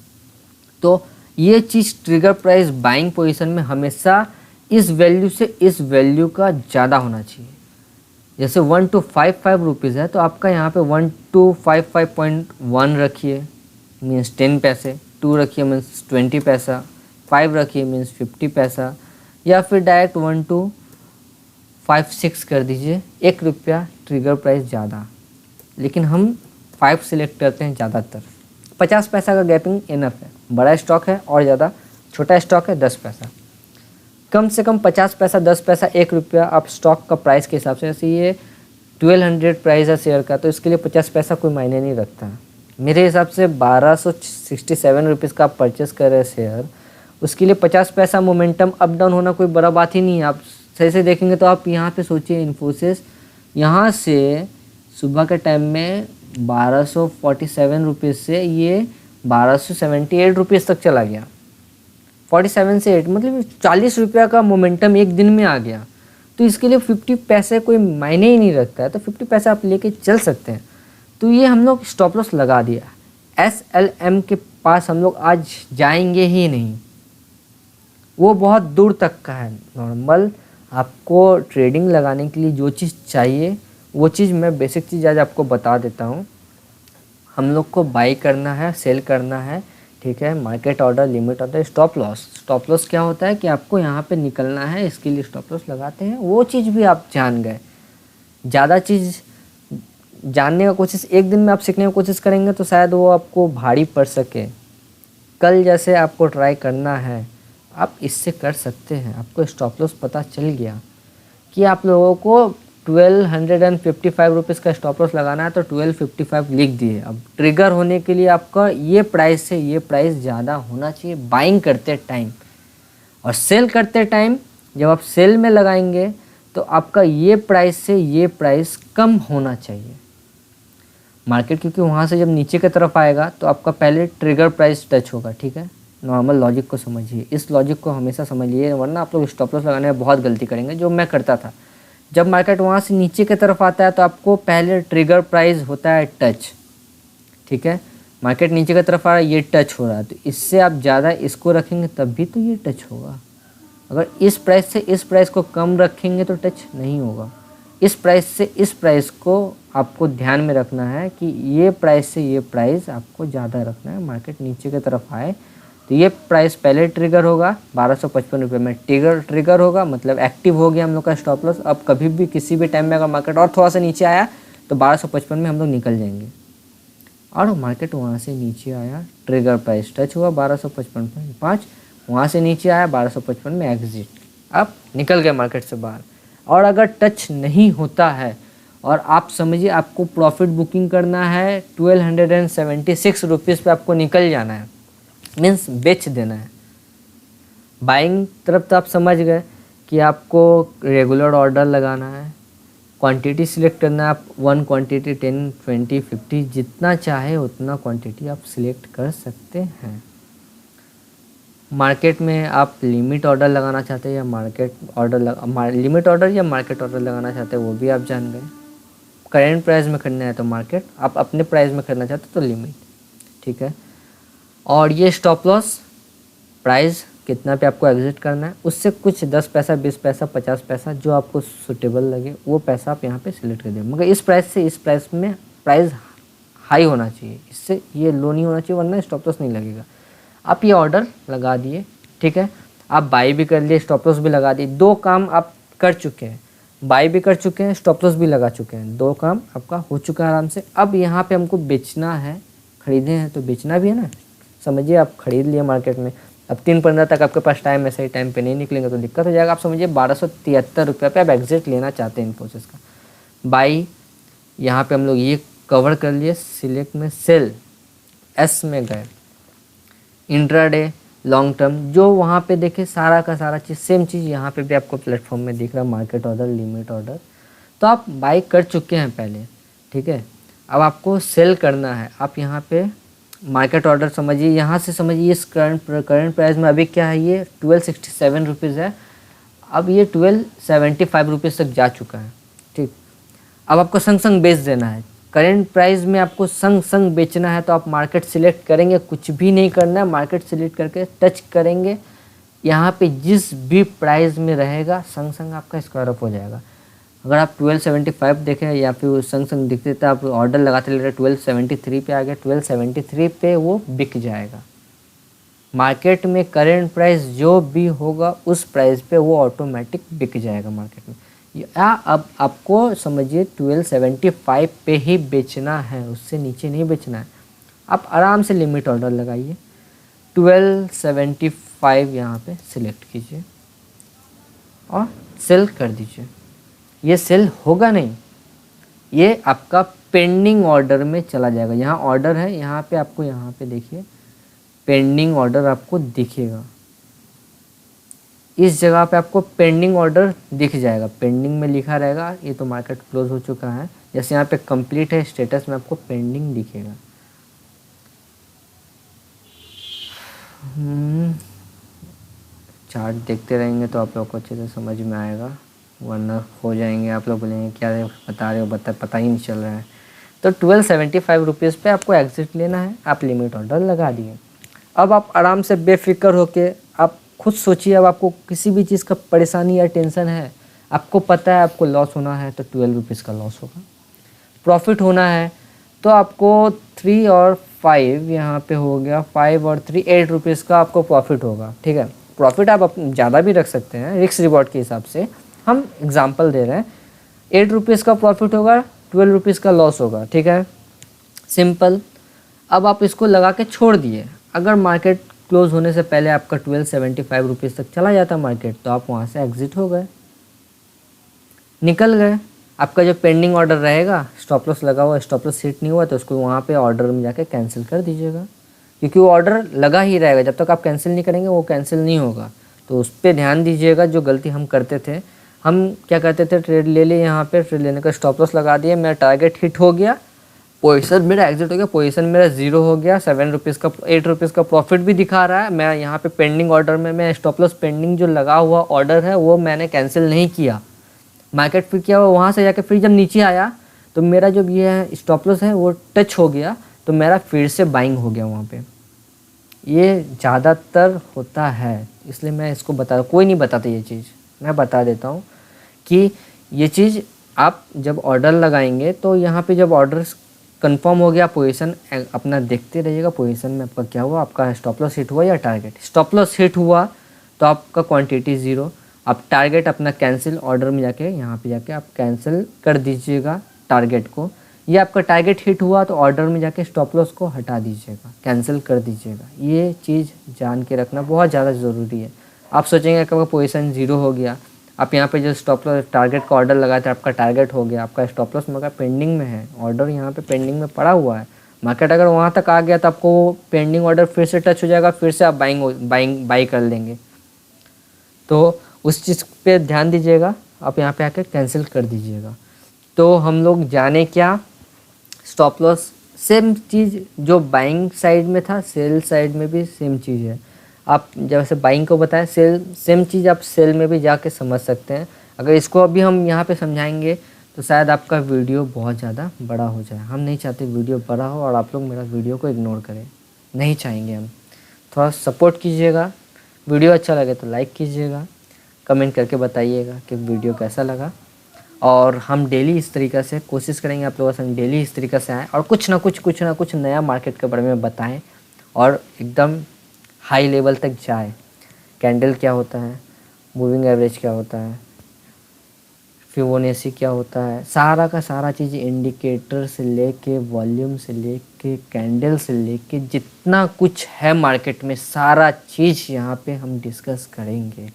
तो ये चीज़ ट्रिगर प्राइस बाइंग पोजीशन में हमेशा इस वैल्यू से इस वैल्यू का ज़्यादा होना चाहिए। जैसे 1255 रुपीज़ है तो आपका यहाँ पे 1255.1 रखिए मीन्स 10 पैसे, 2 रखिए मीन्स 20 पैसा, 5 रखिए मीन्स 50 पैसा, या फिर डायरेक्ट 1256 कर दीजिए, 1 रुपया ट्रिगर प्राइस ज़्यादा, लेकिन हम 5 सिलेक्ट करते हैं ज़्यादातर। 50 पैसा का गैपिंग इनफ है, बड़ा स्टॉक है और ज़्यादा, छोटा स्टॉक है 10 पैसा, कम से कम 50 पैसा, 10 पैसा, 1 रुपया आप स्टॉक का प्राइस के हिसाब से, जैसे ये 1200 प्राइस है शेयर का तो इसके लिए 50 पैसा कोई मायने नहीं रखता है। मेरे हिसाब से 1267 रुपीज़ का आप परचेस कर रहे हैं शेयर, उसके लिए 50 पैसा मोमेंटम अप डाउन होना कोई बड़ा बात ही नहीं है। आप सही से देखेंगे तो आप यहाँ पे सोचिए, इन्फोसिस यहाँ से सुबह के टाइम में 1247 रुपीज़ से ये 1278 रुपीज़ तक चला गया, 47 से 8 मतलब 40 रुपया का मोमेंटम एक दिन में आ गया। तो इसके लिए 50 पैसे कोई मायने ही नहीं रखता है, तो 50 पैसा आप लेके चल सकते हैं। तो ये हम लोग स्टॉप लॉस लगा दिया, SLM के पास हम लोग आज जाएंगे ही नहीं, वो बहुत दूर तक का है। नॉर्मल आपको ट्रेडिंग लगाने के लिए जो चीज़ चाहिए वो चीज़ मैं बेसिक चीज़ आज आपको बता देता हूँ। हम लोग को बाई करना है, सेल करना है, ठीक है, market order, limit order, stop loss. Stop loss क्या होता है कि आपको यहाँ पे निकलना है, इसके लिए स्टॉप लॉस लगाते हैं, वो चीज़ भी आप जान गए। ज़्यादा चीज़ जानने का कोशिश, एक दिन में आप सीखने की कोशिश करेंगे तो शायद वो आपको भारी पड़ सके। कल जैसे आपको ट्राई करना है, आप इससे कर सकते हैं। आपको स्टॉप लॉस पता चल गया कि आप लोगों को 1255 रुपीज़ का स्टॉप लॉस लगाना है तो 1255 लिख दिए। अब ट्रिगर होने के लिए आपका ये प्राइस से ये प्राइस ज़्यादा होना चाहिए बाइंग करते टाइम, और सेल करते टाइम जब आप सेल में लगाएंगे तो आपका ये प्राइस से ये प्राइस कम होना चाहिए मार्केट, क्योंकि वहाँ से जब नीचे की तरफ आएगा तो आपका पहले ट्रिगर प्राइस टच होगा। ठीक है, नॉर्मल लॉजिक को समझिए, इस लॉजिक को हमेशा समझिए, वरना आप लोग स्टॉप लॉस लगाने में बहुत गलती करेंगे, जो मैं करता था। जब मार्केट वहाँ से नीचे की तरफ आता है तो आपको पहले ट्रिगर प्राइस होता है टच, ठीक है, मार्केट नीचे की तरफ आ रहा है, ये टच हो रहा है, तो इससे आप ज़्यादा इसको रखेंगे तब भी तो ये टच होगा। अगर इस प्राइस से इस प्राइस को कम रखेंगे तो टच नहीं होगा। इस प्राइस से इस प्राइस को आपको ध्यान में रखना है कि ये प्राइस से ये प्राइस आपको ज़्यादा रखना है। मार्केट नीचे की तरफ आए तो ये प्राइस पहले ट्रिगर होगा 1255 रुपये में, ट्रिगर होगा मतलब एक्टिव हो गया हम लोग का स्टॉप लॉस। अब कभी भी किसी भी टाइम में अगर मार्केट और थोड़ा सा नीचे आया तो 1255 में हम लोग निकल जाएंगे, और मार्केट वहाँ से नीचे आया, ट्रिगर प्राइस टच हुआ 1255.5, वहाँ से नीचे आया 1255 में एग्जिट, अब निकल गए मार्केट से बाहर। और अगर टच नहीं होता है और आप समझिए आपको प्रॉफिट बुकिंग करना है 1276 रुपीज़ पे आपको निकल जाना है, मीन्स बेच देना है। बाइंग तरफ तो आप समझ गए कि आपको रेगुलर ऑर्डर लगाना है, क्वांटिटी सिलेक्ट करना है, आप 1 क्वांटिटी 10 20 50 जितना चाहे उतना क्वांटिटी आप सिलेक्ट कर सकते हैं। मार्केट में आप लिमिट ऑर्डर लगाना चाहते हैं या लिमिट ऑर्डर या मार्केट ऑर्डर लगाना चाहते हैं वो भी आप जान गए। करेंट प्राइस में करना है तो मार्केट, आप अपने प्राइस में करना चाहते हो तो लिमिट, ठीक है। और ये स्टॉप लॉस प्राइस कितना पे आपको एग्जिट करना है, उससे कुछ 10 पैसा 20 पैसा 50 पैसा जो आपको सूटेबल लगे वो पैसा आप यहाँ पे सिलेक्ट कर दें, मगर इस प्राइस से इस प्राइस में प्राइस हाई होना चाहिए, इससे ये लो नहीं होना चाहिए, वरना स्टॉप लॉस नहीं लगेगा। आप ये ऑर्डर लगा दिए, ठीक है, आप बाई भी कर लिए, स्टॉप लॉस भी लगा दिए, 2 काम आप कर चुके हैं, बाई भी कर चुके हैं, स्टॉप लॉस भी लगा चुके हैं, 2 काम आपका हो चुका है आराम से। अब यहाँ पे हमको बेचना है, खरीदे हैं तो बेचना भी है ना। समझिए आप खरीद लिए मार्केट में, अब 3:15 तक आपके पास टाइम है, सही टाइम पे नहीं निकलेंगे तो दिक्कत हो जाएगा। आप समझिए 1273 रुपये पे आप एग्जिट लेना चाहते हैं इन्फोसिस का। बाई यहाँ पे हम लोग ये कवर कर लिए, सिलेक्ट में सेल एस में गए, इंट्राडे लॉन्ग टर्म जो वहाँ पे देखे सारा का सारा चीज़ सेम चीज़ यहाँ पे भी आपको प्लेटफॉर्म में दिख रहा है, मार्केट ऑर्डर लिमिट ऑर्डर, तो आप बाई कर चुके हैं पहले, ठीक है। अब आपको सेल करना है, आप यहाँ पे मार्केट ऑर्डर समझिए, यहाँ से समझिए इस करंट प्राइस में अभी क्या है, ये 1267 रुपीज़ है, अब ये 1275 रुपीज़ तक जा चुका है, ठीक। अब आपको संग संग बेच देना है, करेंट प्राइस में आपको संग संग बेचना है, तो आप मार्केट सिलेक्ट करेंगे, कुछ भी नहीं करना है, मार्केट सिलेक्ट करके टच करेंगे, यहाँ पे जिस भी प्राइस में रहेगा संग संग आपका स्क्वायर अप हो जाएगा। अगर आप 1275 देखें या फिर उस संग संग दिखते तो आप ऑर्डर लगाते ले रहे 1273 पे आ गया, 1273 पे वो बिक जाएगा। मार्केट में करेंट प्राइस जो भी होगा उस प्राइस पे वो ऑटोमेटिक बिक जाएगा मार्केट में। या अब आपको समझिए 1275 पे ही बेचना है, उससे नीचे नहीं बेचना है। आप आराम से लिमिट ऑर्डर लगाइए, 1275 यहाँ पे सिलेक्ट कीजिए और सेल कर दीजिए। ये सेल होगा नहीं, ये आपका पेंडिंग ऑर्डर में चला जाएगा। यहाँ ऑर्डर है, यहाँ पे आपको यहाँ पे देखिए पेंडिंग ऑर्डर आपको दिखेगा, इस जगह पे आपको पेंडिंग ऑर्डर दिख जाएगा, पेंडिंग में लिखा रहेगा। ये तो मार्केट क्लोज हो चुका है, जैसे यहाँ पे कंप्लीट है स्टेटस में आपको पेंडिंग दिखेगा। चार्ट देखते रहेंगे तो आप लोग को अच्छे से समझ में आएगा, वरना हो जाएंगे आप लोग बोलेंगे क्या बता रहे हो, पता ही नहीं चल रहा है। तो 1275 रुपीज़ पे आपको एग्जिट लेना है, आप लिमिट ऑर्डर लगा दिए। अब आप आराम से बेफिक्र होके आप खुद सोचिए, अब आपको किसी भी चीज़ का परेशानी या टेंशन है, आपको पता है आपको लॉस होना है तो 12 रुपीज़ का लॉस होगा, प्रॉफिट होना है तो आपको 3 और 5 यहाँ पे हो गया, 5 और 3 8 रुपीज़ का आपको प्रॉफिट होगा। ठीक है, प्रॉफिट आप ज़्यादा भी रख सकते हैं रिस्क रिवॉर्ड के हिसाब से, हम एग्जांपल दे रहे हैं। 8 रुपीज़ का प्रॉफिट होगा, 12 रुपीज़ का लॉस होगा। ठीक है, सिंपल। अब आप इसको लगा के छोड़ दिए, अगर मार्केट क्लोज होने से पहले आपका 1275 रुपीज़ तक चला जाता मार्केट तो आप वहाँ से एग्जिट हो गए, निकल गए। आपका जो पेंडिंग ऑर्डर रहेगा, स्टॉप लॉस लगा हुआ, स्टॉप लॉस हिट नहीं हुआ तो उसको वहाँ पे ऑर्डर में जाके कैंसिल कर दीजिएगा, क्योंकि वो ऑर्डर लगा ही रहेगा, जब तक आप कैंसिल नहीं करेंगे वो कैंसिल नहीं होगा। तो उस पर ध्यान दीजिएगा। जो गलती हम करते थे, हम क्या करते थे, ट्रेड ले लिए, यहाँ पे ट्रेड लेने का स्टॉप लॉस लगा दिया, मेरा टारगेट हिट हो गया, पोजीशन मेरा एग्जिट हो गया, पोजीशन मेरा 0 हो गया, 7 रुपीज़ का 8 रुपीज़ का प्रॉफिट भी दिखा रहा है। मैं यहाँ पे पेंडिंग ऑर्डर में मैं स्टॉप लॉस पेंडिंग जो लगा हुआ ऑर्डर है वो मैंने कैंसिल नहीं किया। मार्केट फिर क्या हुआ, वहाँ से जाके फिर जब नीचे आया तो मेरा जो ये है स्टॉप लॉस है वो टच हो गया, तो मेरा फिर से बाइंग हो गया वहाँ पे। ये ज़्यादातर होता है, इसलिए मैं इसको बता, कोई नहीं बताता ये चीज़, मैं बता देता हूँ कि ये चीज़ आप जब ऑर्डर लगाएंगे तो यहाँ पे जब ऑर्डर कंफर्म हो गया, पोजीशन अपना देखते रहिएगा, पोजीशन में आपका क्या हुआ, आपका स्टॉप लॉस हिट हुआ या टारगेट। स्टॉप लॉस हिट हुआ तो आपका क्वांटिटी 0, आप टारगेट अपना कैंसिल, ऑर्डर में जाके यहाँ पे जाके आप कैंसिल कर दीजिएगा टारगेट को। ये आपका टारगेट हिट हुआ तो ऑर्डर में जाके स्टॉप लॉस को हटा दीजिएगा, कैंसिल कर दीजिएगा। ये चीज़ जान के रखना बहुत ज़्यादा ज़रूरी है। आप सोचेंगे कि आपका पोजीशन 0 हो गया, आप यहाँ पे जो स्टॉप लॉस टारगेट का ऑर्डर लगाए थे आपका टारगेट हो गया, आपका स्टॉप लॉस मगर पेंडिंग में है, ऑर्डर यहाँ पे पेंडिंग में पड़ा हुआ है। मार्केट अगर वहाँ तक आ गया तो आपको पेंडिंग ऑर्डर फिर से टच हो जाएगा, फिर से आप बाई कर लेंगे। तो उस चीज़ पे ध्यान दीजिएगा, आप यहाँ पे आके कैंसिल कर दीजिएगा। तो हम लोग जाने क्या, स्टॉप लॉस सेम चीज़ जो बाइंग साइड में था सेल साइड में भी सेम चीज़ है। आप जैसे बाइंग को बताएं, सेल सेम चीज़ आप सेल में भी जाके समझ सकते हैं। अगर इसको अभी हम यहाँ पे समझाएंगे तो शायद आपका वीडियो बहुत ज़्यादा बड़ा हो जाए। हम नहीं चाहते वीडियो बड़ा हो और आप लोग मेरा वीडियो को इग्नोर करें, नहीं चाहेंगे हम। थोड़ा सपोर्ट कीजिएगा, वीडियो अच्छा लगे तो लाइक कीजिएगा, कमेंट करके बताइएगा कि वीडियो कैसा लगा। और हम डेली इस तरीक़े से कोशिश करेंगे आप लोगों से डेली इस तरीक़े से आएँ और कुछ ना कुछ नया मार्केट के बारे में बताएं और एकदम हाई लेवल तक जाए। कैंडल क्या होता है, मूविंग एवरेज क्या होता है, फिबोनाची क्या होता है, सारा का सारा चीज़, इंडिकेटर से लेके वॉल्यूम से लेके कैंडल से लेके जितना कुछ है मार्केट में सारा चीज़ यहाँ पे हम डिस्कस करेंगे।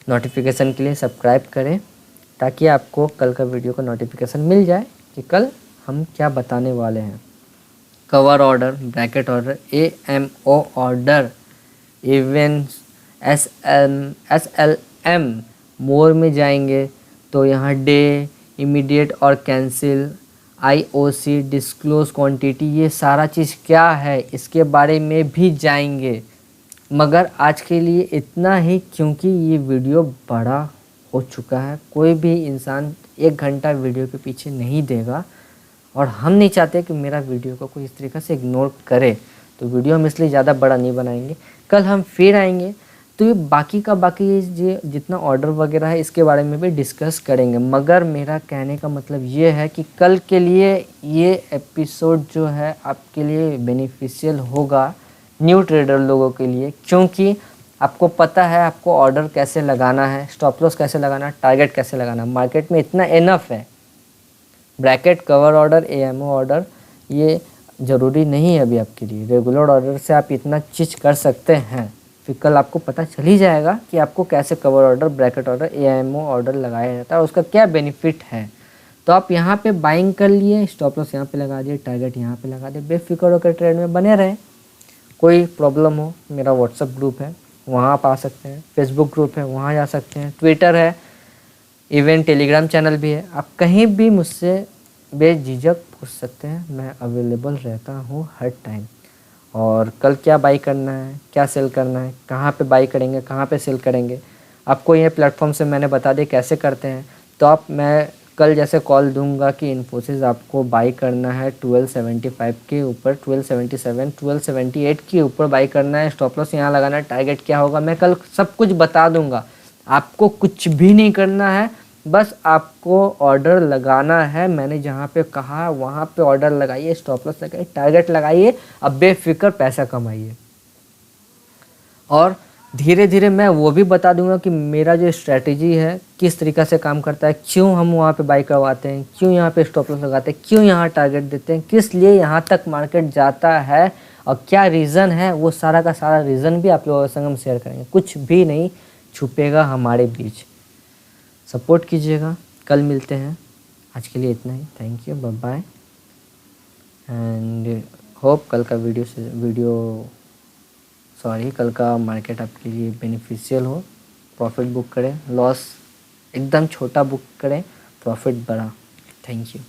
नोटिफिकेशन के लिए सब्सक्राइब करें ताकि आपको कल का वीडियो का नोटिफिकेशन मिल जाए कि कल हम क्या बताने वाले हैं। Cover order, bracket order, AMO order, even SLM मोर में जाएंगे तो यहाँ डे, इमीडिएट और कैंसिल, IOC, डिस्क्लोज क्वांटिटी, ये सारा चीज़ क्या है इसके बारे में भी जाएंगे। मगर आज के लिए इतना ही, क्योंकि ये वीडियो बड़ा हो चुका है। कोई भी इंसान 1 घंटा वीडियो के पीछे नहीं देगा और हम नहीं चाहते कि मेरा वीडियो को कोई इस तरीक़े से इग्नोर करे, तो वीडियो हम इसलिए ज़्यादा बड़ा नहीं बनाएंगे। कल हम फिर आएंगे तो ये बाकी का बाकी ये जितना ऑर्डर वगैरह है इसके बारे में भी डिस्कस करेंगे। मगर मेरा कहने का मतलब ये है कि कल के लिए ये एपिसोड जो है आपके लिए बेनिफिशियल होगा न्यू ट्रेडर लोगों के लिए, क्योंकि आपको पता है आपको ऑर्डर कैसे लगाना है, स्टॉप लॉस कैसे लगाना है, टारगेट कैसे लगाना है। मार्केट में इतना इनफ है। Bracket, cover order, AMO order ये ज़रूरी नहीं है अभी आपके लिए। रेगुलर ऑर्डर से आप इतना चीज़ कर सकते हैं। फिर कल आपको पता चल ही जाएगा कि आपको कैसे cover order, bracket order, AMO order लगाया जाता है और उसका क्या बेनिफिट है। तो आप यहाँ पे बाइंग कर लिए, स्टॉप लॉस यहाँ पे लगा दिए, टारगेट यहाँ पे लगा दिए, बेफिक्र होकर ट्रेड में बने रहे। कोई प्रॉब्लम हो, मेरा व्हाट्सअप ग्रुप है वहाँ आप आ सकते हैं, फेसबुक ग्रुप है वहाँ जा सकते हैं, ट्विटर है, इवन टेलीग्राम चैनल भी है। आप कहीं भी मुझसे बेझिझक पूछ सकते हैं, मैं अवेलेबल रहता हूँ हर टाइम। और कल क्या बाई करना है, क्या सेल करना है, कहाँ पे बाई करेंगे, कहाँ पे सेल करेंगे, आपको ये प्लेटफॉर्म से मैंने बता दिया कैसे करते हैं। तो मैं कल जैसे कॉल दूंगा कि इन्फोसिस आपको बाई करना है 1275 के ऊपर, 1277, 1278 के ऊपर बाई करना है, स्टॉप लॉस यहाँ लगाना है, टारगेट क्या होगा, मैं कल सब कुछ बता दूंगा। आपको कुछ भी नहीं करना है, बस आपको ऑर्डर लगाना है। मैंने जहाँ पे कहा वहाँ पे ऑर्डर लगाइए, स्टॉप लॉस लगाइए, टारगेट लगाइए, अब बेफिक्र पैसा कमाइए। और धीरे धीरे मैं वो भी बता दूंगा कि मेरा जो स्ट्रैटेजी है किस तरीक़ा से काम करता है, क्यों हम वहाँ पे बाई करवाते हैं, क्यों यहाँ पे स्टॉप लॉस लगाते हैं, क्यों यहाँ टारगेट देते हैं, किस लिए यहाँ तक मार्केट जाता है और क्या रीज़न है। वो सारा का सारा रीज़न भी आप लोगों के संग हम शेयर करेंगे। कुछ भी नहीं छुपेगा हमारे बीच। सपोर्ट कीजिएगा, कल मिलते हैं। आज के लिए इतना ही। Thank you, bye bye and hope कल का कल का मार्केट आपके लिए बेनिफिशियल हो। प्रॉफिट बुक करें, लॉस एकदम छोटा बुक करें, प्रॉफिट बड़ा। Thank you.